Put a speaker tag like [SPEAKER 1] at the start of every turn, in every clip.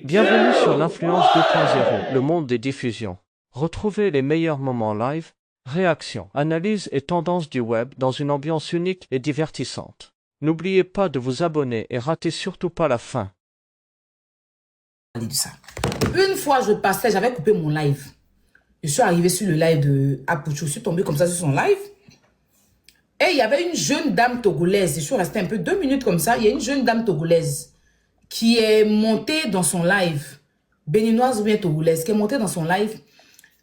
[SPEAKER 1] Bienvenue sur l'Influence 2.0, le monde des diffusions. Retrouvez les meilleurs moments live, réactions, analyses et tendances du web dans une ambiance unique et divertissante. N'oubliez pas de vous abonner et ratez surtout pas la fin.
[SPEAKER 2] Une fois, j'avais coupé mon live. Je suis arrivée sur le live de Apuchu. Je suis tombée comme ça sur son live. Et il y avait une jeune dame togolaise. Je suis restée un peu 2 minutes comme ça. Il y a une jeune dame togolaise qui est montée dans son live. Béninoise ou bien togolaise. Qui est montée dans son live.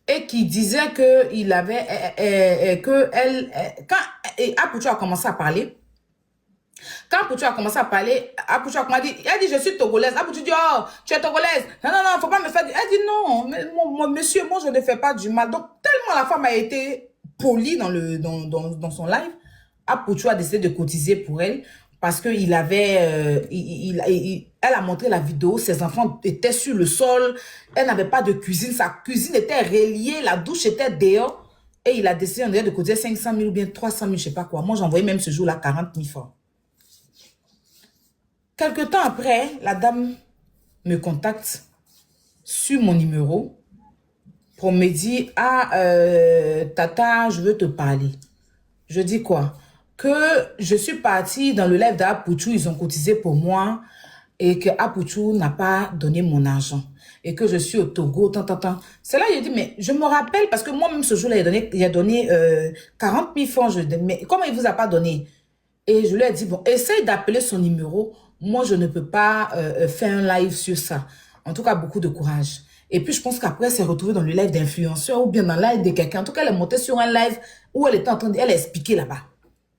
[SPEAKER 2] Et qui disait que il avait... quand Apuchu a commencé à parler... Quand Apuchu a commencé à parler, Apuchu m'a dit, elle dit, je suis togolaise. Apuchu dit, oh, tu es togolaise. Non, non, non, faut pas me faire... Elle dit, non, monsieur, moi, je ne fais pas du mal. Donc, tellement la femme a été polie dans son live, Apuchu a décidé de cotiser pour elle parce qu'il avait... elle a montré la vidéo, ses enfants étaient sur le sol, elle n'avait pas de cuisine, sa cuisine était reliée, la douche était dehors, et il a décidé de cotiser 500 000 ou bien 300 000, je sais pas quoi. Moi, j'envoyais même ce jour-là 40 000 francs. Quelque temps après, la dame me contacte sur mon numéro pour me dire, ah, Tata, je veux te parler. Je dis quoi? Que je suis partie dans le live d'Apuchu, ils ont cotisé pour moi et que Apuchu n'a pas donné mon argent et que je suis au Togo, tant. C'est là il a dit, mais je me rappelle parce que moi-même ce jour-là, il a donné 40 000 francs. Mais comment il vous a pas donné? Et je lui ai dit, bon, essaye d'appeler son numéro. Moi, je ne peux pas faire un live sur ça. En tout cas, beaucoup de courage. Et puis, je pense qu'après, elle s'est retrouvée dans le live d'influenceur ou bien dans le live de quelqu'un. En tout cas, elle est montée sur un live où elle était en train elle expliquait là-bas.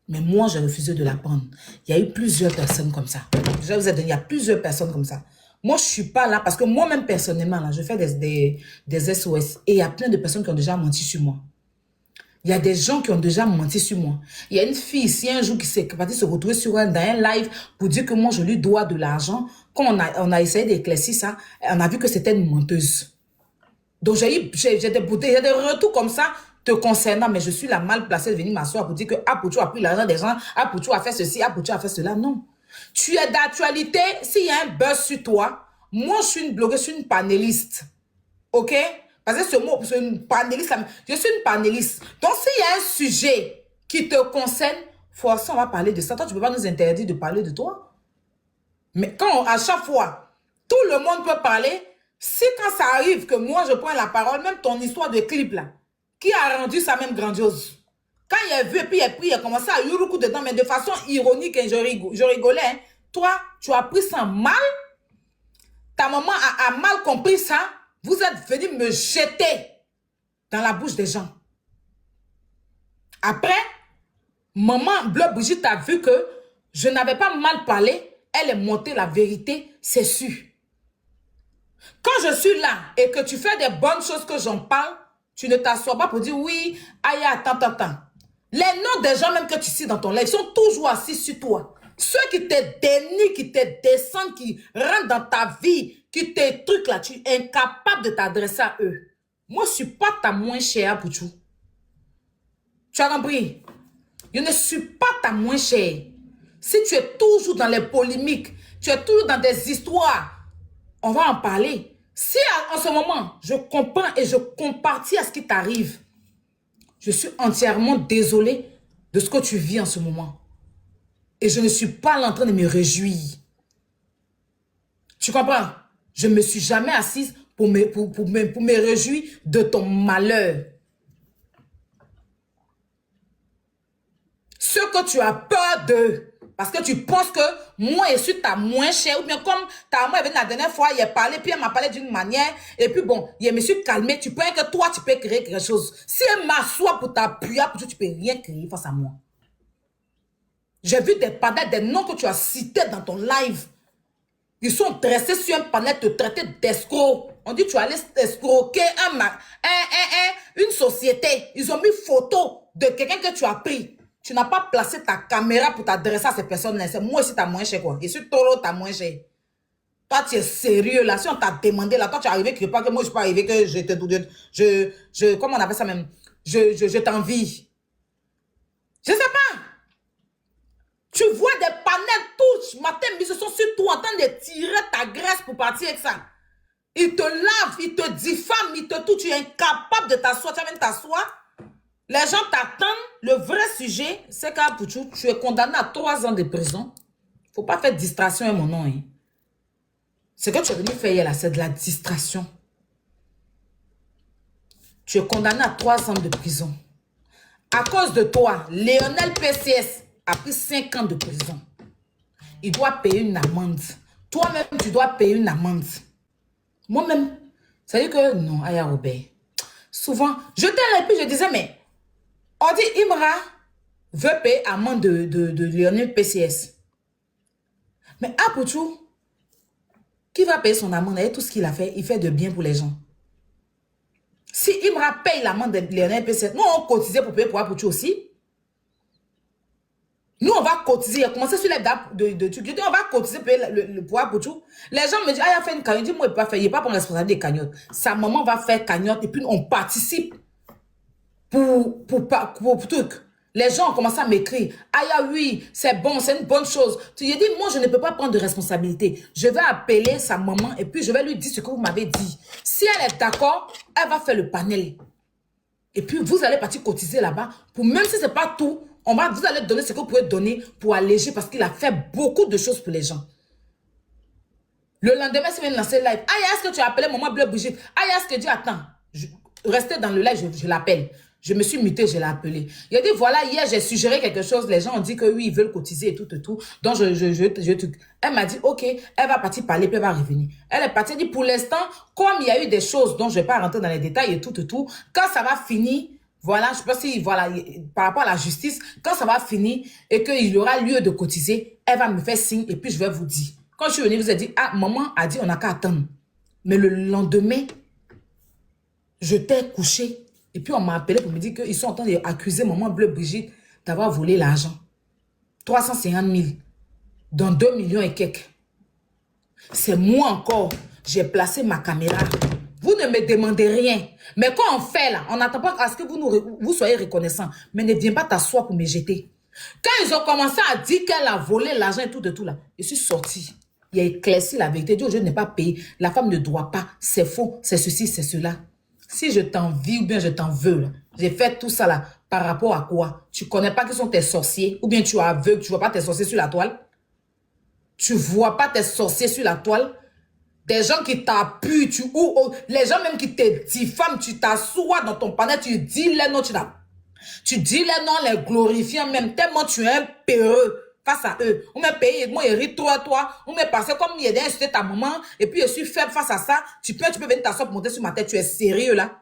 [SPEAKER 2] Mais moi, j'ai refusé de la prendre. Il y a eu plusieurs personnes comme ça. Je vous ai donné, il y a plusieurs personnes comme ça. Moi, je suis pas là parce que moi-même, personnellement, là, je fais des SOS. Et il y a plein de personnes qui ont déjà menti sur moi. Il y a des gens qui ont déjà menti sur moi. Il y a une fille ici un jour qui s'est partie se retrouver dans un live pour dire que moi je lui dois de l'argent. Quand on a essayé d'éclaircir ça, on a vu que c'était une menteuse. Donc j'ai des retours comme ça te concernant, mais je suis la mal placée de venir m'asseoir pour dire que Apuchu a pris l'argent des gens, Apuchu a fait ceci, Apuchu a fait cela. Non. Tu es d'actualité, s'il y a un buzz sur toi, moi je suis une blogueuse, je suis une panéliste. Ok? Parce que ce mot, c'est une panéliste. Je suis une panéliste. Donc, s'il y a un sujet qui te concerne, forcément, on va parler de ça. Toi, tu ne peux pas nous interdire de parler de toi. Mais quand, à chaque fois, tout le monde peut parler, si quand ça arrive que moi, je prends la parole, même ton histoire de clip, là, qui a rendu ça même grandiose? Quand il a vu, et puis il a commencé à hurler dedans, mais de façon ironique, hein, je rigolais. Hein. Toi, tu as pris ça mal. Ta maman a mal compris ça. Vous êtes venu me jeter dans la bouche des gens. Après, maman Bleu Brigitte a vu que je n'avais pas mal parlé. Elle est montée la vérité, c'est sûr. Quand je suis là et que tu fais des bonnes choses que j'en parle, tu ne t'assois pas pour dire oui, aïe, attends. Les noms des gens même que tu cites dans ton live sont toujours assis sur toi. Ceux qui te dénient, qui te descendent, qui rentrent dans ta vie, qui te truquent là, tu es incapable de t'adresser à eux. Moi, je ne suis pas ta moins chère, Apuchu. Tu as compris? Je ne suis pas ta moins chère. Si tu es toujours dans les polémiques, tu es toujours dans des histoires, on va en parler. Si en ce moment, je comprends et je compatis à ce qui t'arrive, je suis entièrement désolée de ce que tu vis en ce moment. Et je ne suis pas là en train de me réjouir. Tu comprends? Je ne me suis jamais assise pour me réjouir de ton malheur. Ce que tu as peur de, parce que tu penses que moi, je suis ta moins chère, ou bien comme ta maman est venue la dernière fois, il a parlé, puis elle m'a parlé d'une manière, et puis bon, je me suis calmée. Tu penses que toi, tu peux créer quelque chose. Si elle m'assoit pour t'appuyer, tu peux rien créer face à moi. J'ai vu des panels, des noms que tu as cités dans ton live. Ils sont dressés sur un panel te traiter d'escroc. On dit que tu allais escroquer une société. Ils ont mis photo de quelqu'un que tu as pris. Tu n'as pas placé ta caméra pour t'adresser à ces personnes-là. C'est moi aussi ta moins chère quoi. Je suis toro ta moins chère. Toi tu es sérieux là. Si on t'a demandé là, toi tu es arrivé quelque part que moi je suis pas arrivé que je te comment on appelle ça même? Je t'envie. Je sais pas. Tu vois des panels, matin, ils se sont sur toi en train de tirer ta graisse pour partir avec ça. Ils te lavent, ils te diffament, ils te tout. Tu es incapable de t'asseoir. Tu vas même t'asseoir. Les gens t'attendent. Le vrai sujet, c'est qu'Apouchou, tu es condamné à 3 ans de prison. Faut pas faire distraction à mon nom. Hein. Ce que tu es venu faire hier là, c'est de la distraction. Tu es condamné à 3 ans de prison. À cause de toi, Lionel PCS a pris 5 ans de prison. Il doit payer une amende. Toi-même, tu dois payer une amende. Moi-même, ça veut dire que non, Aya Robert. Souvent, je t'ai répondu, je disais, mais on dit Imra veut payer amende de Lionel PCS. Mais Apouchou, qui va payer son amende et tout ce qu'il a fait, il fait de bien pour les gens. Si Imra paye l'amende de Lionel PCS, nous on cotisait pour payer pour Apouchou aussi. Nous, on va cotiser. Il a commencé sur les dates de Turquie. On va cotiser pour payer le poids pour tout. Les gens me disent, ah, il a fait une cagnotte. Je dis, moi, il n'a pas fait. Il n'est pas pour responsabilité des cagnottes. Sa maman va faire cagnotte et puis on participe pour truc. Les gens ont commencé à m'écrire. Ah, oui, c'est bon, c'est une bonne chose. Tu lui as dit, moi, je ne peux pas prendre de responsabilité. Je vais appeler sa maman et puis je vais lui dire ce que vous m'avez dit. Si elle est d'accord, elle va faire le panel. Et puis, vous allez partir cotiser là-bas. Pour même si ce n'est pas tout, vous allez donner ce que vous pouvez donner pour alléger parce qu'il a fait beaucoup de choses pour les gens. Le lendemain, c'est venu lancer le live. Ah, est-ce que tu as appelé maman Bleu Brigitte? Ah, est-ce que tu dis, attends, restez dans le live, je l'appelle. Je me suis mutée, je l'ai appelé. Il a dit, voilà, hier, j'ai suggéré quelque chose. Les gens ont dit que oui, ils veulent cotiser et tout. Donc, elle m'a dit, ok, elle va partir parler, puis elle va revenir. Elle est partie, elle dit, pour l'instant, comme il y a eu des choses dont je ne vais pas rentrer dans les détails et tout, quand ça va finir, voilà, je sais pas si, voilà, par rapport à la justice, quand ça va finir et qu'il y aura lieu de cotiser, elle va me faire signe et puis je vais vous dire. Quand je suis venue, vous avez dit, ah, maman a dit, on n'a qu'à attendre. Mais le lendemain, je t'ai couché. Et puis on m'a appelé pour me dire qu'ils sont en train d'accuser maman Bleu Brigitte d'avoir volé l'argent. 350 000 dans 2 millions et quelques. C'est moi encore, j'ai placé ma caméra. Vous ne me demandez rien. Mais quand on fait là, on n'attend pas à ce que vous soyez reconnaissant. Mais ne viens pas t'asseoir pour me jeter. Quand ils ont commencé à dire qu'elle a volé l'argent et tout de tout là, je suis sortie. Il a éclairci la vérité. Dieu, je n'ai pas payé. La femme ne doit pas. C'est faux. C'est ceci, c'est cela. Si je t'envie ou bien je t'en veux, j'ai fait tout ça là par rapport à quoi? Tu connais pas qui sont tes sorciers ou bien tu es aveugle, tu vois pas tes sorciers sur la toile? Tu vois pas tes sorciers sur la toile? Des gens qui t'appuient, ou les gens même qui te diffament, tu t'assois dans ton panel, tu dis les noms, tu dis les noms, les glorifiant même, tellement tu es un peureux face à eux. On m'a payé, moi, il rit toi, on m'a passé comme il a insulté ta maman, et puis je suis faible face à ça, tu peux venir t'asseoir pour monter sur ma tête, tu es sérieux là?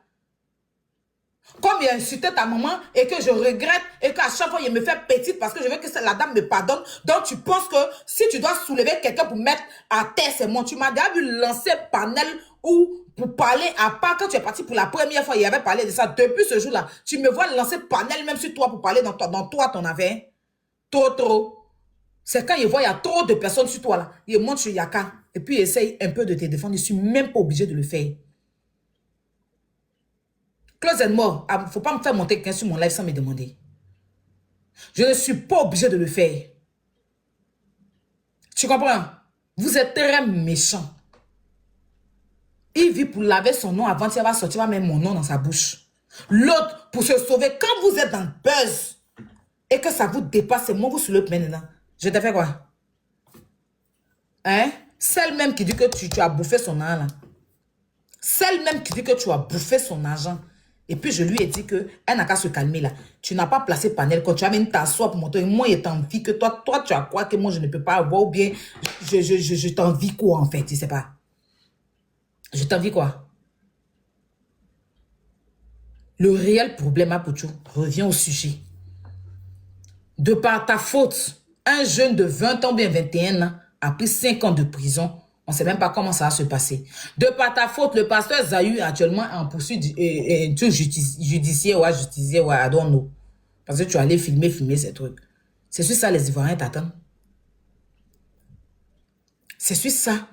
[SPEAKER 2] Comme il a insulté ta maman et que je regrette et qu'à chaque fois il me fait petite parce que je veux que la dame me pardonne. Donc tu penses que si tu dois soulever quelqu'un pour mettre à terre, c'est moi. Tu m'as déjà vu lancer panel ou pour parler à part quand tu es parti pour la première fois, il avait parlé de ça. Depuis ce jour-là, tu me vois lancer panel même sur toi pour parler dans toi, ton avait. Trop. C'est quand il voit il y a trop de personnes sur toi là. Il monte sur Yaka et puis il essaye un peu de te défendre. Je ne suis même pas obligé de le faire. Close and more. Il ne faut pas me faire monter quelqu'un sur mon live sans me demander. Je ne suis pas obligé de le faire. Tu comprends? Vous êtes très méchant. Il vit pour laver son nom avant qu'il va sortir, il va mettre mon nom dans sa bouche. L'autre, pour se sauver, quand vous êtes dans le buzz et que ça vous dépasse, c'est moi vous soulevez maintenant. Je t'ai fait quoi? Hein? Celle même qui dit que tu as bouffé son argent là. Celle même qui dit que tu as bouffé son argent. Et puis, je lui ai dit qu'elle n'a qu'à se calmer là. Tu n'as pas placé panel. Quand tu as même t'asseoir pour montrer, moi, il t'envie que toi, tu as quoi que moi, je ne peux pas avoir. Ou bien, je t'envie quoi, en fait? Je ne sais pas. Je t'envie quoi? Le réel problème, Apouchou, revient au sujet. De par ta faute, un jeune de 20 ans, bien 21 ans, a pris 5 ans de prison. On ne sait même pas comment ça va se passer. De par ta faute, le pasteur Zahou actuellement en poursuite judiciaire ou justicier ou I don't know. Parce que tu allais filmer ces trucs. C'est sur ça les Ivoiriens t'attendent. C'est sur ça.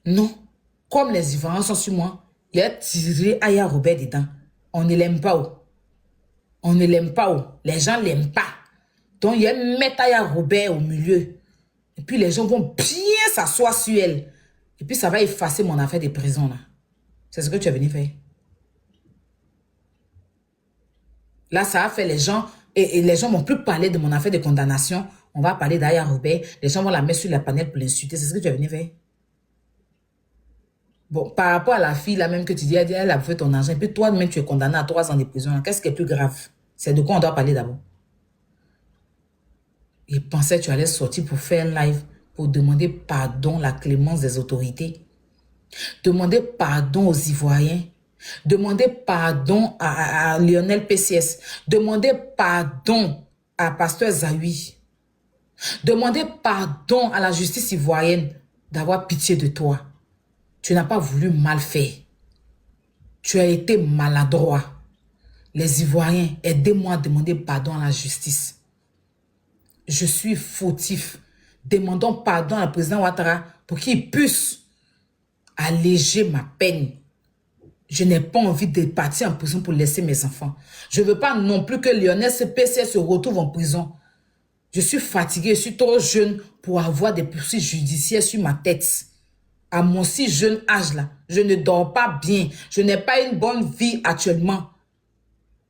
[SPEAKER 2] Non. Comme les Ivoiriens sont sur moi, il a tiré Aya Robert dedans. On ne l'aime pas. On ne l'aime pas. Les gens ne l'aiment pas. Donc, il y a une Métaya Robert au milieu. Et puis, les gens vont bien s'asseoir sur elle. Et puis, ça va effacer mon affaire de prison, là. C'est ce que tu es venu faire. Là, ça a fait les gens... Et les gens ne vont plus parler de mon affaire de condamnation. On va parler d'Aya Robert. Les gens vont la mettre sur la panel pour l'insulter. C'est ce que tu es venu faire. Bon, par rapport à la fille, là même que tu dis, elle a fait ton argent. Et puis, toi-même, tu es condamné à 3 ans de prison. Qu'est-ce qui est plus grave? C'est de quoi on doit parler d'abord. Il pensait que tu allais sortir pour faire un live, pour demander pardon, la clémence des autorités. Demander pardon aux Ivoiriens. Demander pardon à Lionel PCS. Demander pardon à Pasteur Zahui. Demander pardon à la justice ivoirienne d'avoir pitié de toi. Tu n'as pas voulu mal faire. Tu as été maladroit. Les Ivoiriens, aidez-moi à demander pardon à la justice. Je suis fautif. Demandons pardon à le président Ouattara pour qu'il puisse alléger ma peine. Je n'ai pas envie de partir en prison pour laisser mes enfants. Je ne veux pas non plus que Lionel PCS se retrouve en prison. Je suis fatigué, je suis trop jeune pour avoir des poursuites judiciaires sur ma tête. À mon si jeune âge là, je ne dors pas bien. Je n'ai pas une bonne vie actuellement.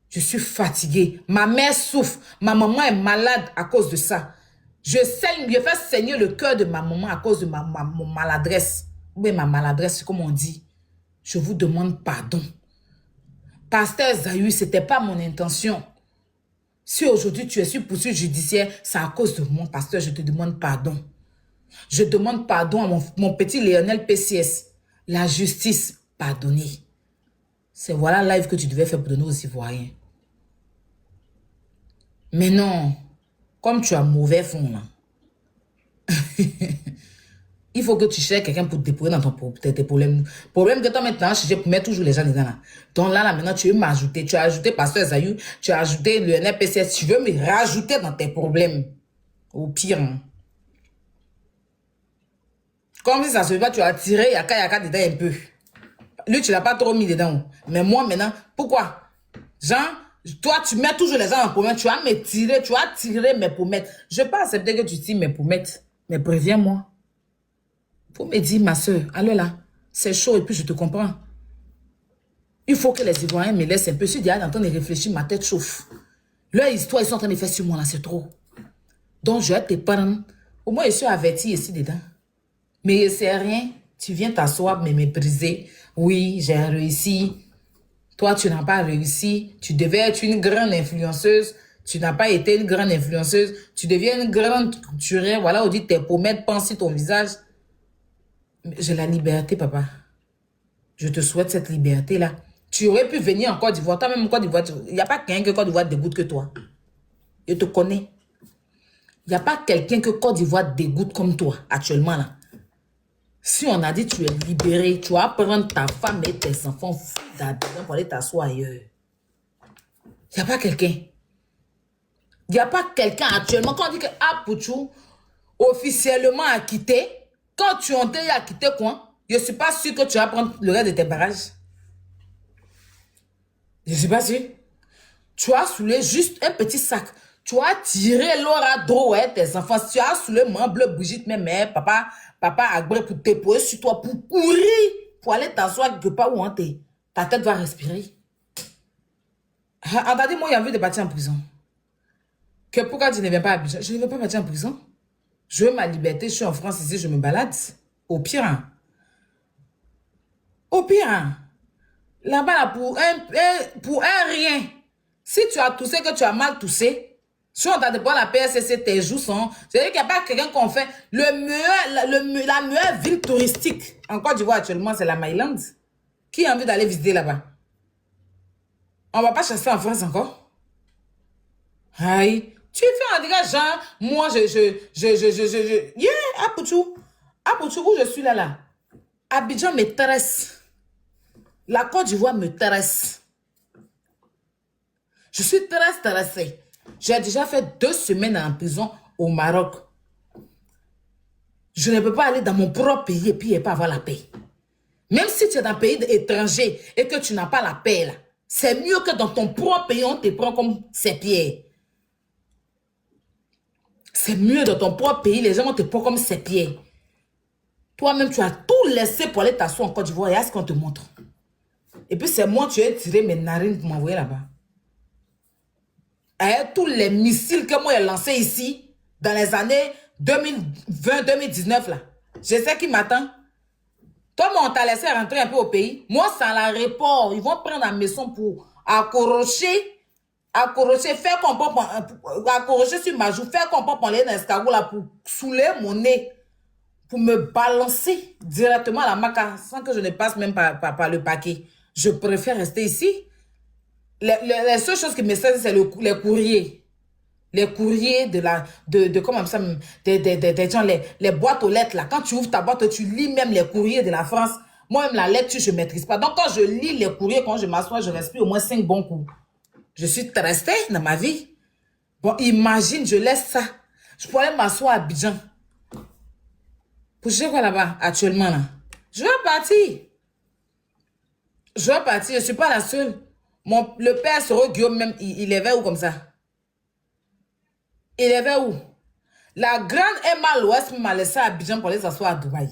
[SPEAKER 2] Je suis fatiguée. Ma mère souffre. Ma maman est malade à cause de ça. Je saigne, je fais saigner le cœur de ma maman à cause de mon maladresse. Oui, ma maladresse, comme on dit. Je vous demande pardon. Pasteur Zahui, ce n'était pas mon intention. Si aujourd'hui tu es sur poursuite judiciaire, c'est à cause de mon pasteur, je te demande pardon. Je demande pardon à mon petit Lionel PCS. La justice, pardonnez. C'est voilà le live que tu devais faire pour donner aux Ivoiriens. Mais non, comme tu as mauvais fond là, il faut que tu cherches quelqu'un pour te déployer dans tes problèmes. Problème que toi maintenant, chercher pour mettre toujours les gens dedans là. Donc là maintenant, tu veux m'ajouter. Tu as ajouté Pasteur Zahui, tu as ajouté le NPCS. Tu veux me rajouter dans tes problèmes. Au pire. Hein. Comme si ça se fait pas, tu as tiré Yaka dedans un peu. Lui, tu l'as pas trop mis dedans. Mais moi maintenant, pourquoi? Jean, toi, tu mets toujours les gens en problème. Tu vas me tirer, tu vas tirer mes pommettes. Je ne vais pas accepter que tu tires mes pommettes. Mais préviens-moi. Faut me dire, ma soeur, allez là, c'est chaud et puis je te comprends. Il faut que les Ivoiriens me laissent un peu. Si déjà en train de réfléchir, ma tête chauffe. Leur histoire, ils sont en train de faire sur moi là, c'est trop. Donc je vais te prendre. Au moins, je suis averti ici dedans. Mais c'est rien. Tu viens t'asseoir, me mépriser. Oui, j'ai réussi. Toi, tu n'as pas réussi. Tu devais être une grande influenceuse. Tu n'as pas été une grande influenceuse. Tu deviens une grande culturelle. Voilà, on dit tes pommettes pensent sur ton visage. J'ai la liberté, papa. Je te souhaite cette liberté-là. Tu aurais pu venir en Côte d'Ivoire. Toi-même en Côte d'Ivoire, il n'y a pas quelqu'un que Côte d'Ivoire dégoûte que toi. Je te connais. Il n'y a pas quelqu'un que Côte d'Ivoire dégoûte comme toi, actuellement, là. Si on a dit tu es libéré, tu vas prendre ta femme et tes enfants pour aller t'asseoir ailleurs. Il n'y a pas quelqu'un. Il n'y a pas quelqu'un actuellement. Quand on dit que Apouchou officiellement acquitté, quand tu as été acquitté quoi, je ne suis pas sûr que tu vas prendre le reste de tes barrages. Je ne suis pas sûr. Tu as soulé juste un petit sac. Tu as tiré Laura Dro et tes enfants. Tu as soulé mon bleu Brigitte, mais papa Agbré pour te poser sur toi, pour courir, pour aller t'asseoir quelque part où ta tête va respirer. Attendez, moi, j'ai envie de partir en prison. Que pourquoi tu ne viens pas à Abidjan? Je ne veux pas partir en prison. Je veux ma liberté, je suis en France ici, je me balade. Au pire. Hein. Au pire. Hein. Là-bas, pour un rien. Si tu as toussé, que tu as mal toussé, si on t'a déposé la PSC, tes joues sont... C'est-à-dire qu'il n'y a pas quelqu'un qu'on fait... la meilleure ville touristique en Côte d'Ivoire actuellement, c'est la Myland. Qui a envie d'aller visiter là-bas? On ne va pas chasser en France encore? Aïe. Tu fais un dégât, genre, moi, yeah, Apouchou, où je suis là. Abidjan me tresse. La Côte d'Ivoire me tresse. Je suis très stressée. J'ai déjà fait 2 semaines en prison au Maroc. Je ne peux pas aller dans mon propre pays et puis pas avoir la paix. Même si tu es dans un pays étranger et que tu n'as pas la paix, là, c'est mieux que dans ton propre pays, on te prend comme ses pieds. C'est mieux dans ton propre pays. Les gens vont te prendre comme ses pieds. Toi-même, tu as tout laissé pour aller t'asseoir en Côte d'Ivoire. Et à ce qu'on te montre. Et puis, c'est moi, tu as tiré mes narines pour m'envoyer là-bas. Et tous les missiles que moi j'ai lancés ici, dans les années 2020-2019, là. Je sais qui m'attend. Toi, on t'a laissé rentrer un peu au pays. Moi, c'est à l'aéroport. Ils vont prendre la maison pour accrocher, faire comprendre, accrocher sur ma joue, faire comprendre pour aller dans l'escargot là, pour saouler mon nez, pour me balancer directement à la maca, sans que je ne passe même par le paquet. Je préfère rester ici. Les seules choses qui me servent, c'est les courriers. Les courriers comment ça, des gens, les boîtes aux lettres, là. Quand tu ouvres ta boîte, tu lis même les courriers de la France. Moi-même, la lecture, je ne maîtrise pas. Donc, quand je lis les courriers, quand je m'assois, je respire au moins 5 bons coups. Je suis restée dans ma vie. Bon, imagine, je laisse ça. Je pourrais m'asseoir à Abidjan. Pour je sais quoi là-bas, actuellement, là. Je vais partir. Je vais partir. Je ne suis pas la seule. Le père Soro Guillaume, même, il est vers où comme ça? Il est vers où? La grande Emma l'Ouest m'a laissé à Abidjan pour aller s'asseoir à Dubaï.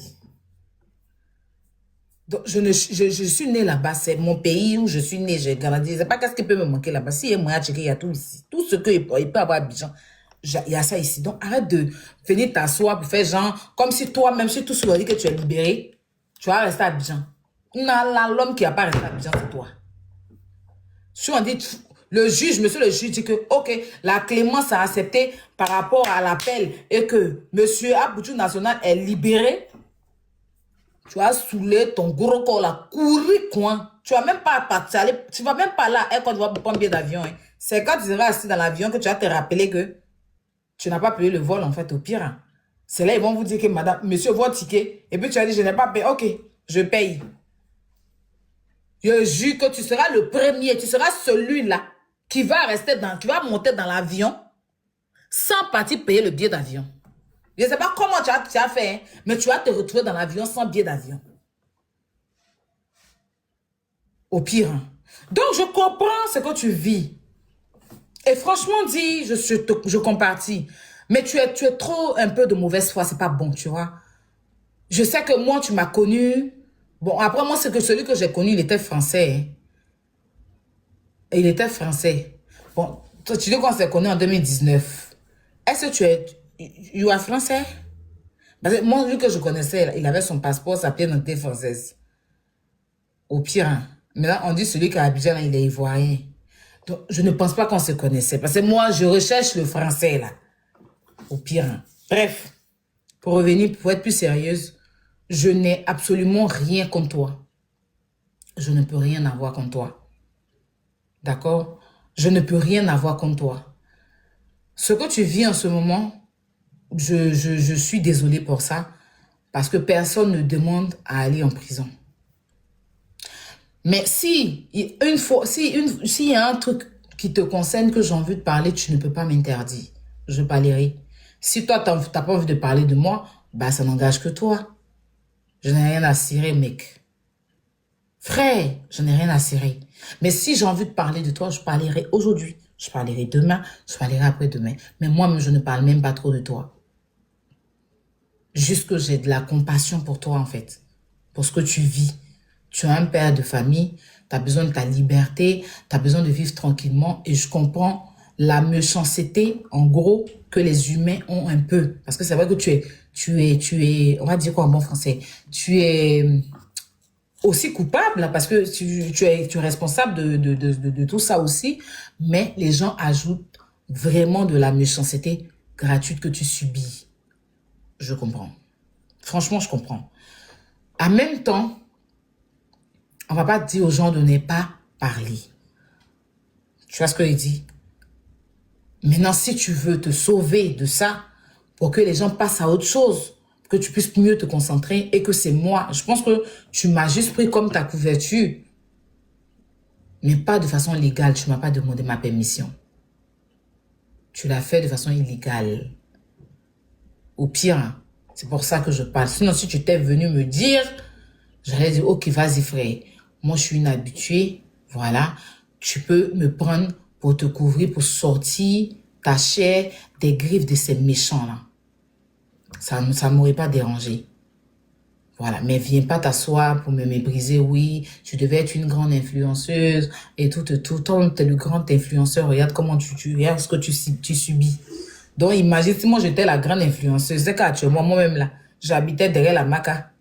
[SPEAKER 2] Donc, je suis née là-bas. C'est mon pays où je suis née. J'ai grandi. Je ne sais pas qu'est-ce qui peut me manquer là-bas. Si il y a moyen de checker, il y a tout ici. Tout ce qu'il peut avoir à Abidjan, il y a ça ici. Donc, arrête de venir t'asseoir pour faire genre, comme si toi-même, si tout ce qu'on dit que tu es libéré, tu vas rester à Abidjan. Non, l'homme qui n'a pas resté à Abidjan, c'est toi. Si on dit, monsieur le juge dit que, ok, la clémence a accepté par rapport à l'appel et que monsieur Aboutou National est libéré, tu as saoulé ton gros corps là, courir coin. Tu vas même pas partir, tu vas même pas là, quand tu vas prendre un billet d'avion. Hein. C'est quand tu seras assis dans l'avion que tu vas te rappeler que tu n'as pas payé le vol, en fait, au pire. Hein. C'est là, ils vont vous dire que madame, monsieur, votre ticket, et puis tu as dit, je n'ai pas payé, ok, je paye. Je jure que tu seras le premier, tu seras celui-là qui va qui va monter dans l'avion sans partir payer le billet d'avion. Je ne sais pas comment tu as fait, hein, mais tu vas te retrouver dans l'avion sans billet d'avion. Au pire. Hein. Donc, je comprends ce que tu vis. Et franchement dit, je compatis. Mais tu es trop un peu de mauvaise foi, c'est pas bon, tu vois. Je sais que moi, tu m'as connu. Bon, après, moi, c'est que celui que j'ai connu, il était français. Hein. Il était français. Bon, tu dis qu'on s'est connu en 2019. Est-ce que tu es français? Parce que moi, vu que je connaissais, il avait son passeport, sa pièce d'identité française. Au pire, hein. Maintenant, on dit celui qui a Abidjan, il est ivoirien. Donc, je ne pense pas qu'on se connaissait. Parce que moi, je recherche le français, là. Au pire. Hein. Bref, pour revenir, pour être plus sérieuse, je n'ai absolument rien contre toi. Je ne peux rien avoir contre toi. D'accord? Je ne peux rien avoir contre toi. Ce que tu vis en ce moment, je suis désolée pour ça, parce que personne ne demande à aller en prison. Mais si s'il y a un truc qui te concerne que j'ai envie de parler, tu ne peux pas m'interdire. Je parlerai. Si toi, tu n'as pas envie de parler de moi, bah ça n'engage que toi. Je n'ai rien à cirer, mec. Frère, je n'ai rien à cirer. Mais si j'ai envie de parler de toi, je parlerai aujourd'hui. Je parlerai demain, je parlerai après-demain. Mais moi-même, je ne parle même pas trop de toi. Juste que j'ai de la compassion pour toi, en fait. Pour ce que tu vis. Tu es un père de famille, tu as besoin de ta liberté, tu as besoin de vivre tranquillement. Et je comprends la méchanceté, en gros, que les humains ont un peu. Parce que c'est vrai que tu es, on va dire quoi en bon français, tu es aussi coupable, parce que tu es responsable de tout ça aussi. Mais les gens ajoutent vraiment de la méchanceté gratuite que tu subis. Je comprends. Franchement, je comprends. En même temps, on va pas dire aux gens de ne pas parler. Tu vois ce que je dis? Maintenant, si tu veux te sauver de ça, pour que les gens passent à autre chose, que tu puisses mieux te concentrer et que c'est moi. Je pense que tu m'as juste pris comme ta couverture. Mais pas de façon légale. Tu m'as pas demandé ma permission. Tu l'as fait de façon illégale. Au pire, c'est pour ça que je parle. Sinon, si tu t'es venu me dire, j'aurais dit, ok, vas-y frère. Moi, je suis une habituée. Voilà. Tu peux me prendre pour te couvrir, pour sortir ta chair des griffes de ces méchants-là. Ça ne m'aurait pas dérangé. Voilà, mais viens pas t'asseoir pour me mépriser. Oui, tu devais être une grande influenceuse et tout. Toi, tu es le grand influenceur. Regarde comment regardes ce que tu subis. Donc, imagine si moi, j'étais la grande influenceuse. C'est qu'actuellement, moi-même, là, j'habitais derrière la Maca.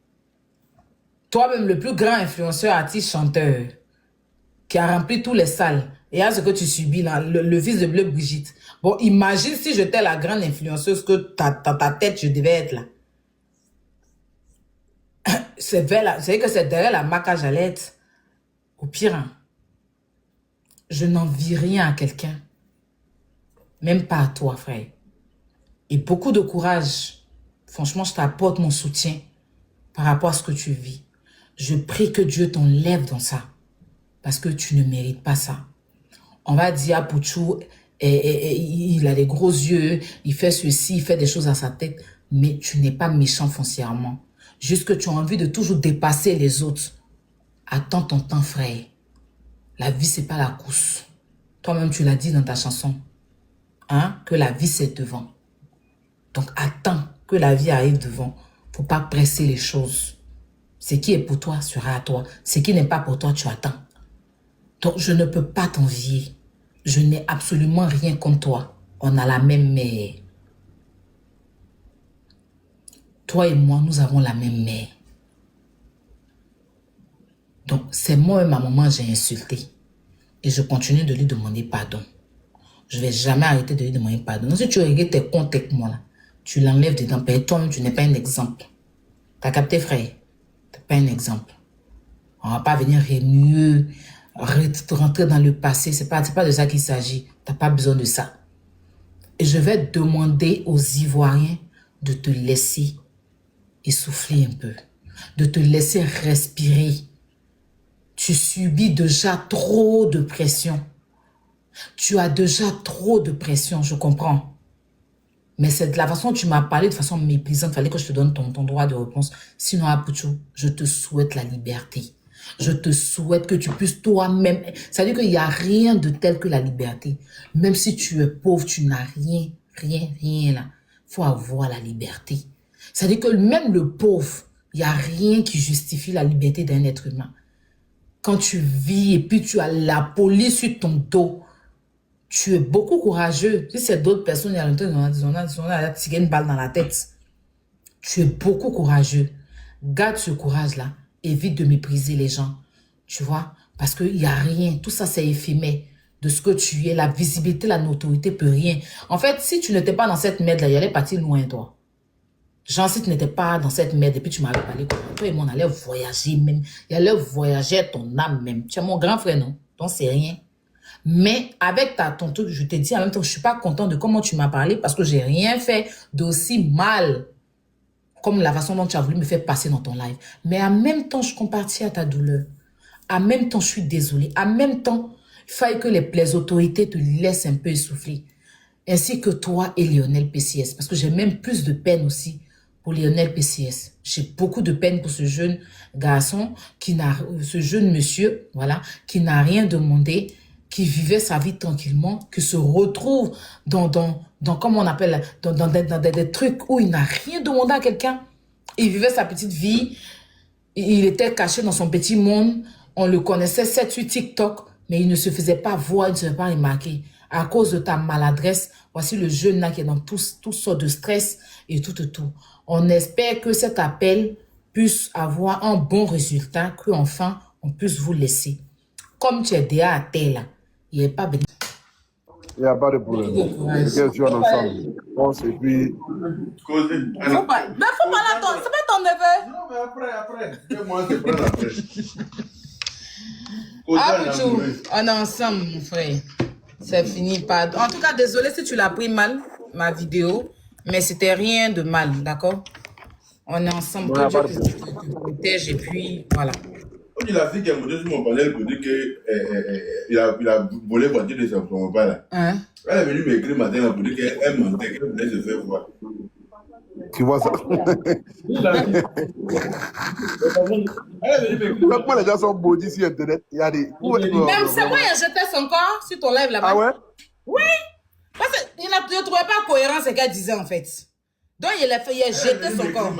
[SPEAKER 2] Toi-même, le plus grand influenceur, artiste, chanteur, qui a rempli tous les salles. Et à ce que tu subis, là, le fils de Bleu Brigitte. Bon, imagine si j'étais la grande influenceuse que ta tête, je devais être là. C'est que c'est derrière la Maca, j'allais être. Au pire, hein, je n'envie rien à quelqu'un. Même pas à toi, frère. Et beaucoup de courage. Franchement, je t'apporte mon soutien par rapport à ce que tu vis. Je prie que Dieu t'enlève dans ça. Parce que tu ne mérites pas ça. On va dire à Pouchou, il a des gros yeux, il fait ceci, il fait des choses à sa tête. Mais tu n'es pas méchant foncièrement. Juste que tu as envie de toujours dépasser les autres. Attends ton temps, frère. La vie, c'est pas la course. Toi-même, tu l'as dit dans ta chanson. Hein? Que la vie, c'est devant. Donc, attends que la vie arrive devant. Faut pas presser les choses. Ce qui est pour toi sera à toi. Ce qui n'est pas pour toi, tu attends. Donc, je ne peux pas t'envier. Je n'ai absolument rien contre toi. On a la même mère. Toi et moi, nous avons la même mère. Donc, c'est moi-même à un moment, j'ai insulté. Et je continue de lui demander pardon. Je ne vais jamais arrêter de lui demander pardon. Donc, si tu regardes tes comptes avec moi, là, tu l'enlèves dedans. Toi-même, tu n'es pas un exemple. T'as capté, frère? Tu n'es pas un exemple. On ne va pas venir mieux rentrer dans le passé. Ce n'est pas de ça qu'il s'agit. Tu n'as pas besoin de ça. Et je vais demander aux Ivoiriens de te laisser essouffler un peu. De te laisser respirer. Tu subis déjà trop de pression. Tu as déjà trop de pression, je comprends. Mais c'est de la façon dont tu m'as parlé de façon méprisante. Il fallait que je te donne ton droit de réponse. Sinon, Apouchou, je te souhaite la liberté. Je te souhaite que tu puisses toi-même... C'est-à-dire qu'il n'y a rien de tel que la liberté. Même si tu es pauvre, tu n'as rien là. Il faut avoir la liberté. C'est-à-dire que même le pauvre, il n'y a rien qui justifie la liberté d'un être humain. Quand tu vis et puis tu as la police sur ton dos, tu es beaucoup courageux. Si c'est d'autres personnes, ils ont tiré une balle dans la tête. Tu es beaucoup courageux. Garde ce courage-là. Évite de mépriser les gens. Tu vois? Parce qu'il n'y a rien. Tout ça, c'est éphémère. De ce que tu es, la visibilité, la notoriété peut rien. En fait, si tu n'étais pas dans cette merde-là, il allait partir loin, toi. Genre, si tu n'étais pas dans cette merde et puis tu m'avais parlé comme toi et moi, on allait voyager même. Il allait voyager à ton âme même. Tu es mon grand frère, non? Donc, c'est rien. Mais avec ton truc, je te dis en même temps, je ne suis pas content de comment tu m'as parlé parce que j'ai rien fait d'aussi mal comme la façon dont tu as voulu me faire passer dans ton live. Mais en même temps, je compatis à ta douleur. En même temps, je suis désolée. En même temps, il faille que les autorités te laissent un peu essouffler. Ainsi que toi et Lionel PCS. Parce que j'ai même plus de peine aussi pour Lionel PCS. J'ai beaucoup de peine pour ce jeune garçon, ce jeune monsieur, voilà, qui n'a rien demandé, qui vivait sa vie tranquillement, qui se retrouve dans comment on appelle, dans des trucs où il n'a rien demandé à quelqu'un. Il vivait sa petite vie, il était caché dans son petit monde, on le connaissait 7-8 TikTok, mais il ne se faisait pas voir, il ne se faisait pas remarquer. À cause de ta maladresse, voici le jeune là qui est dans toutes sortes de stress et tout. On espère que cet appel puisse avoir un bon résultat, qu'enfin on puisse vous laisser. Comme tu es déjà à terre là, il n'y a pas besoin.
[SPEAKER 3] Il n'y a pas de problème. Regarde, tu es ensemble. Pense et puis.
[SPEAKER 2] Faut pas l'attendre, c'est pas ton neveu.
[SPEAKER 3] Non, mais après. Fais-moi te prendre après.
[SPEAKER 2] On est ensemble, mon frère. C'est fini. Pardon. En tout cas, désolé si tu l'as pris mal, ma vidéo. Mais c'était rien de mal, d'accord? On est ensemble.
[SPEAKER 3] Non,
[SPEAKER 2] Que Dieu te protège et puis voilà.
[SPEAKER 4] Il a dit qu'il y a un sur mon panel pour dire qu'il a volé la voiture de son papa là.
[SPEAKER 2] Hein?
[SPEAKER 4] Elle est venue m'écrire matin pour dire qu'elle mentait, qu'elle voulait se faire voir.
[SPEAKER 3] Tu vois ça? Pourquoi les gens sont maudits sur Internet? Il y a des.
[SPEAKER 2] Même c'est moi, il a jeté son corps sur ton live là-bas.
[SPEAKER 3] Ah ouais?
[SPEAKER 2] Oui! Parce qu'il ne trouvait pas cohérent ce qu'elle disait en fait. Donc il a jeté son corps.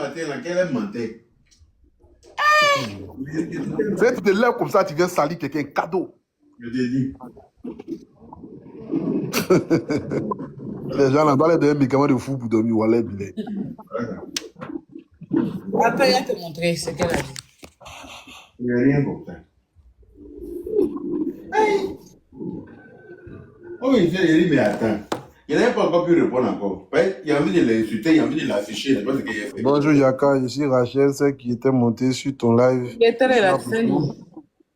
[SPEAKER 3] Tu te lèves comme ça, tu viens salir quelqu'un, cadeau.
[SPEAKER 4] Je t'ai dit.
[SPEAKER 3] Les gens là, dans les deux médicaments de fou pour dormir, ou aller biler.
[SPEAKER 2] Après, il va te montrer ce qu'elle a dit.
[SPEAKER 4] Il n'y a rien pour ça. Oh, il dit, mais attends. Il n'a pas encore pu répondre encore. Il a envie de l'insulter, il a envie de l'afficher. C'est pas ce qu'il a fait.
[SPEAKER 3] Bonjour Yaka, ici Rachel, celle qui était montée sur ton live.
[SPEAKER 2] Il est très relaxé.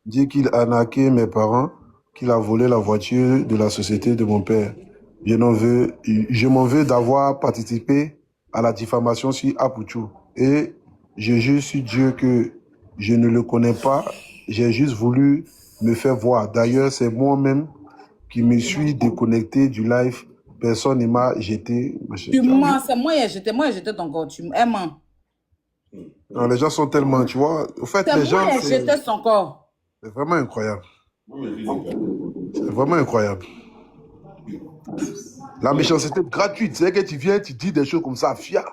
[SPEAKER 3] Dit qu'il a arnaqué mes parents, qu'il a volé la voiture de la société de mon père. Je m'en veux d'avoir participé à la diffamation sur Apuchou. Et je jure sur Dieu que je ne le connais pas. J'ai juste voulu me faire voir. D'ailleurs, c'est moi-même qui me suis déconnecté du live. Personne ne m'a jeté.
[SPEAKER 2] Tu mens, c'est moi qui ai jeté ton corps. Tu mens.
[SPEAKER 3] Non, les gens sont tellement, tu vois. Au fait, les gens.
[SPEAKER 2] C'est moi qui ai jeté son corps.
[SPEAKER 3] C'est vraiment incroyable. C'est vraiment incroyable. La méchanceté gratuite, c'est que tu viens, tu dis des choses comme ça, fia.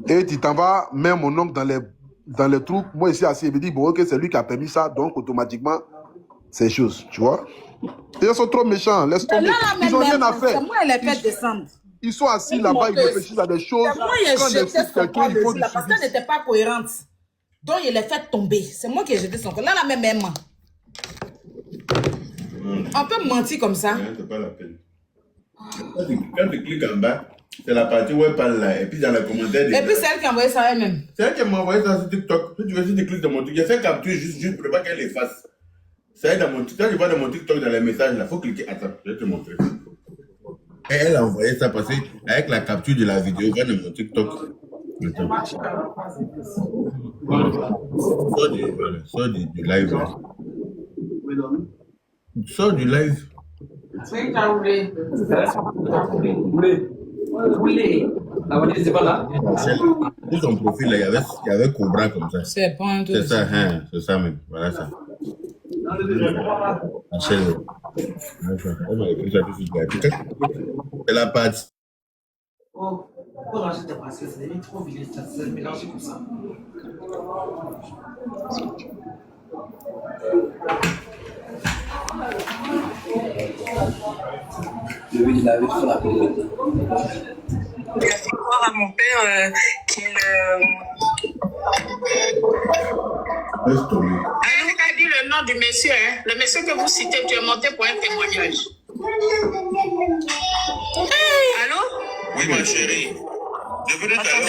[SPEAKER 3] Et tu t'en vas, même mon oncle dans les trucs. Moi, ici, assis, il me dit, bon, ok, c'est lui qui a permis ça, donc automatiquement, c'est chose, tu vois. Les gens sont trop méchants, laisse tomber. Ils n'ont rien à faire.
[SPEAKER 2] C'est moi qui l'ai fait descendre.
[SPEAKER 3] Ils sont assis là-bas, ils réfléchissent à des choses.
[SPEAKER 2] C'est moi qui ai jeté son corps dessus, là, parce qu'elle n'était pas cohérente. Donc, il l'a fait tomber. C'est moi qui ai jeté son corps. Là, la même ment. On peut mentir comme ça.
[SPEAKER 4] C'est pas la peine. Quand tu cliques en bas, c'est la partie où elle parle là. Et puis dans les commentaires.
[SPEAKER 2] Et puis c'est elle qui a envoyé ça elle-même.
[SPEAKER 4] C'est elle qui m'a envoyé ça sur TikTok. Si tu veux, si tu cliques dans mon TikTok, j'ai fait capture juste pour pas qu'elle efface. C'est elle dans mon TikTok. Je vois dans mon TikTok dans les messages là. Il faut cliquer. Attends, je vais te montrer. Et elle a envoyé ça parce que avec la capture de la vidéo, va dans mon TikTok. Attends. Sors du live là. Sors du live.
[SPEAKER 5] Tout pas là.
[SPEAKER 4] Sur son profil là, il y avait Cobra comme ça.
[SPEAKER 2] C'est pas un truc.
[SPEAKER 4] C'est ça, hein, c'est ça même. Voilà ça. Michel. On m'a écrit ça tout de suite. C'est la partie.
[SPEAKER 5] Oh, pourquoi racheter parce que ça devient trop vide, ça se mélange comme ça. Je vais lui laver sur la peau.
[SPEAKER 6] Il a fait croire à mon père qu'il.
[SPEAKER 4] Laisse tomber.
[SPEAKER 6] Allô, qu'a dit le nom du monsieur, hein? Le monsieur que vous citez, tu es monté pour un témoignage. Allô?
[SPEAKER 4] Oui, ma chérie. Depuis tout à l'heure,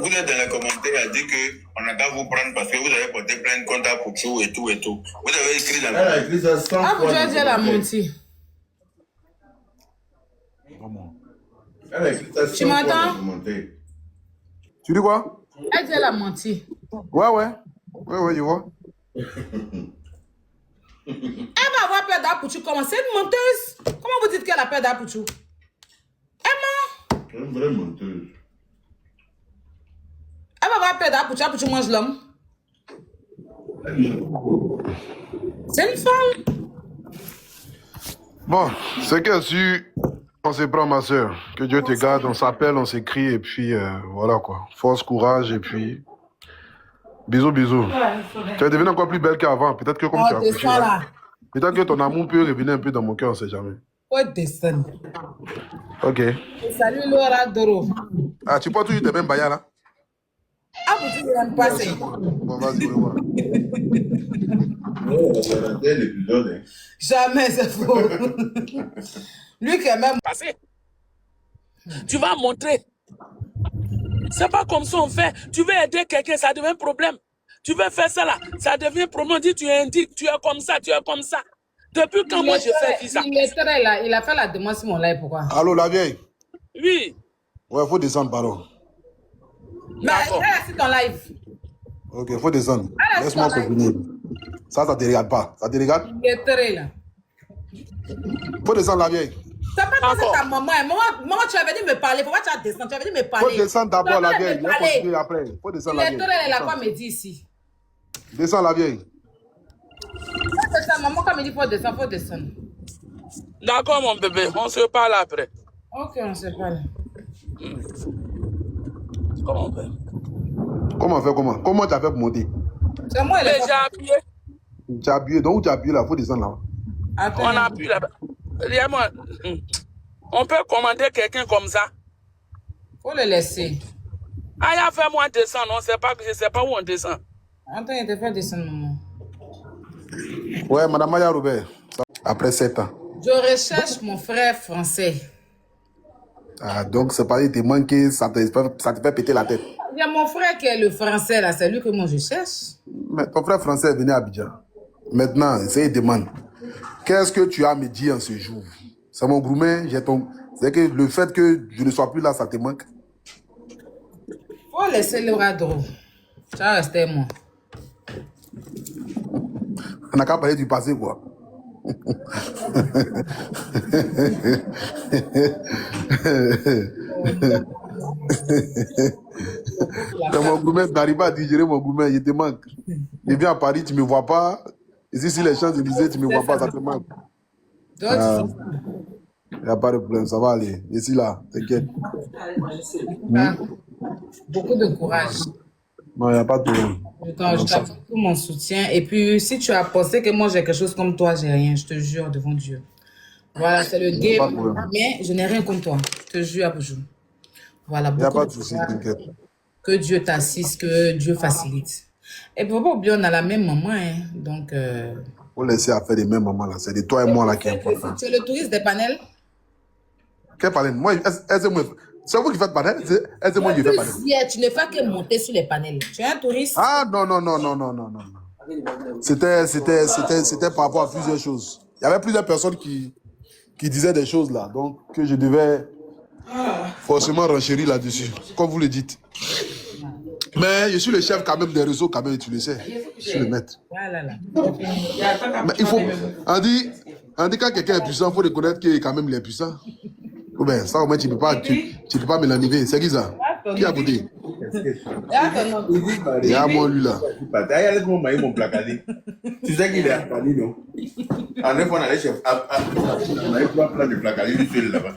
[SPEAKER 4] vous êtes dans les commentaires à dire qu'on n'a qu'à vous prendre parce que vous avez porté plainte contre Apuchou et tout et tout. Vous avez écrit la. Elle a écrit ça 100 fois.
[SPEAKER 2] Apuchou, elle a menti.
[SPEAKER 4] Elle a écrit ça 100
[SPEAKER 2] Tu m'entends?
[SPEAKER 3] Tu dis quoi?
[SPEAKER 2] Elle dit elle a menti.
[SPEAKER 3] Ouais, je vois.
[SPEAKER 2] Elle va avoir peur d'Apuchou. Comment c'est une menteuse? Comment vous dites qu'elle a peur d'Apuchou? Elle ment.
[SPEAKER 4] C'est une vraie menteuse.
[SPEAKER 2] Elle va avoir peur d'Apuchou. Apuchou mange l'homme. C'est une femme.
[SPEAKER 3] Bon, c'est que si on se prend, ma soeur, que Dieu te garde, on s'appelle, on s'écrit, et puis voilà quoi. Force, courage, et puis bisous. Tu es devenue encore plus belle qu'avant. Peut-être que comme tu as accouché, peut-être que ton amour peut revenir un peu dans mon cœur, on ne sait jamais.
[SPEAKER 2] Ouais, descendre.
[SPEAKER 3] Ok.
[SPEAKER 2] Salut Laura Doro.
[SPEAKER 3] Ah, tu portes toujours tes mêmes baillas là?
[SPEAKER 2] Ah, vous n'aimez pas ça.
[SPEAKER 3] Bon, vas-y, on va voir.
[SPEAKER 4] Oh, ça a été l'épisode, hein.
[SPEAKER 2] Jamais, c'est faux. Lui qui est même
[SPEAKER 7] passé. Tu vas montrer. C'est pas comme ça on fait. Tu veux aider quelqu'un, ça devient un problème. Tu veux faire ça là, ça devient problème. On dit tu es indique, tu es comme ça, tu es comme ça. Depuis quand moi je fais visa?
[SPEAKER 2] Il est très là, il a fait la demande sur mon live, pourquoi?
[SPEAKER 3] Allô, la vieille?
[SPEAKER 7] Oui.
[SPEAKER 3] Ouais, faut descendre, pardon.
[SPEAKER 2] Mais elle a sur ton live.
[SPEAKER 3] Ok, faut descendre. Laisse-moi continuer. Ça te regarde pas. Ça te regarde?
[SPEAKER 2] Il est très là.
[SPEAKER 3] Faut descendre, la vieille.
[SPEAKER 2] Ça peut pas ta maman. Maman, tu avais dit me parler. Pourquoi tu as descendu? Tu avais dit me parler.
[SPEAKER 3] Faut descendre d'abord, la vieille. Il va continuer après. Faut descendre, la vieille.
[SPEAKER 2] Il est très là, quoi me dit ici.
[SPEAKER 3] Descends, la vieille.
[SPEAKER 2] C'est ça, maman, quand me dit faut descendre, faut descendre.
[SPEAKER 7] D'accord, mon bébé, on se parle après.
[SPEAKER 2] Ok, on se parle.
[SPEAKER 7] Comment on fait?
[SPEAKER 3] Comment faire, comment? Comment tu as fait pour monter?
[SPEAKER 2] C'est moi, elle est
[SPEAKER 7] Déjà
[SPEAKER 2] pas...
[SPEAKER 7] appuyé.
[SPEAKER 3] Tu as appuyé, donc où tu as appuyé là, il faut descendre là.
[SPEAKER 2] Attends,
[SPEAKER 7] On appuie là-bas. Dis-moi, on peut commander quelqu'un comme ça.
[SPEAKER 2] faut le laisser.
[SPEAKER 7] Ah, il a fait moi descendre. Je ne sais pas où on descend.
[SPEAKER 2] Attends, il te fait descendre, maman.
[SPEAKER 3] Ouais, Madame Maya Robert, après 7 ans.
[SPEAKER 2] Je recherche mon frère français.
[SPEAKER 3] Ah, donc c'est pas, il te manque, ça te fait péter la tête.
[SPEAKER 2] Il y a mon frère qui est le français, là. C'est lui que moi je cherche.
[SPEAKER 3] Mais ton frère français est venu à Abidjan. Maintenant, c'est une demande. Qu'est-ce que tu as à me dire en ce jour? C'est mon groomé, j'ai ton... C'est que le fait que je ne sois plus là, ça te manque.
[SPEAKER 2] Faut laisser le radro. Ça va rester moi.
[SPEAKER 3] On n'a qu'à parler du passé, quoi. Mon groomé, tu n'arrives pas à digérer mon groomé, il te manque. Il vient à Paris, tu ne me vois pas. Ici, si les Champs-Élysées, tu ne me vois pas, ça te manque.
[SPEAKER 2] D'autres,
[SPEAKER 3] Il n'y a pas de problème, ça va aller. Ici, là, t'inquiète.
[SPEAKER 2] beaucoup de courage.
[SPEAKER 3] Non, il n'y a pas de problème.
[SPEAKER 2] Je t'apporte tout mon soutien. Et puis, si tu as pensé que moi j'ai quelque chose comme toi, j'ai rien. Je te jure devant Dieu. Voilà, c'est le
[SPEAKER 3] Pas de
[SPEAKER 2] game.
[SPEAKER 3] problème.
[SPEAKER 2] Mais je n'ai rien contre toi. Je te jure, Aboujou. Voilà,
[SPEAKER 3] Il n'y a
[SPEAKER 2] beaucoup
[SPEAKER 3] pas
[SPEAKER 2] de
[SPEAKER 3] de souci,
[SPEAKER 2] courage.
[SPEAKER 3] t'inquiète.
[SPEAKER 2] Que Dieu t'assiste, que Dieu facilite. Et pour pas oublier, on a la même maman. Hein. Donc,
[SPEAKER 3] Faut laisser à faire les mêmes moments là. C'est de toi et moi là qui est important.
[SPEAKER 2] tu es le touriste des panels?
[SPEAKER 3] Quel panel? Moi, c'est vous qui faites panel? Est-ce que moi qui fais panel?
[SPEAKER 2] Hier, tu ne fais que monter sur les panels. Tu es un touriste?
[SPEAKER 3] Ah non, non, non, non, non, non, non. C'était par rapport à plusieurs choses. Il y avait plusieurs personnes qui disaient des choses là. Donc, que je devais forcément renchérir là-dessus. Comme vous le dites. Mais je suis le chef quand même des réseaux, quand même, tu le sais. Je suis le maître.
[SPEAKER 2] Voilà, là.
[SPEAKER 3] Mais il faut. On dit quand quelqu'un est puissant, il faut reconnaître qu'il est quand même les puissants. Ou bien, ça au moins tu ne peux pas me l'enlever. C'est qui ça? Qui a côté? Il y a moi lui là.
[SPEAKER 4] Laisse-moi mailler mon placardé. Tu sais qu'il est à Paris, non? En 9 fois, on allait chez. On avait 3 plans de placardé, lui seul là-bas.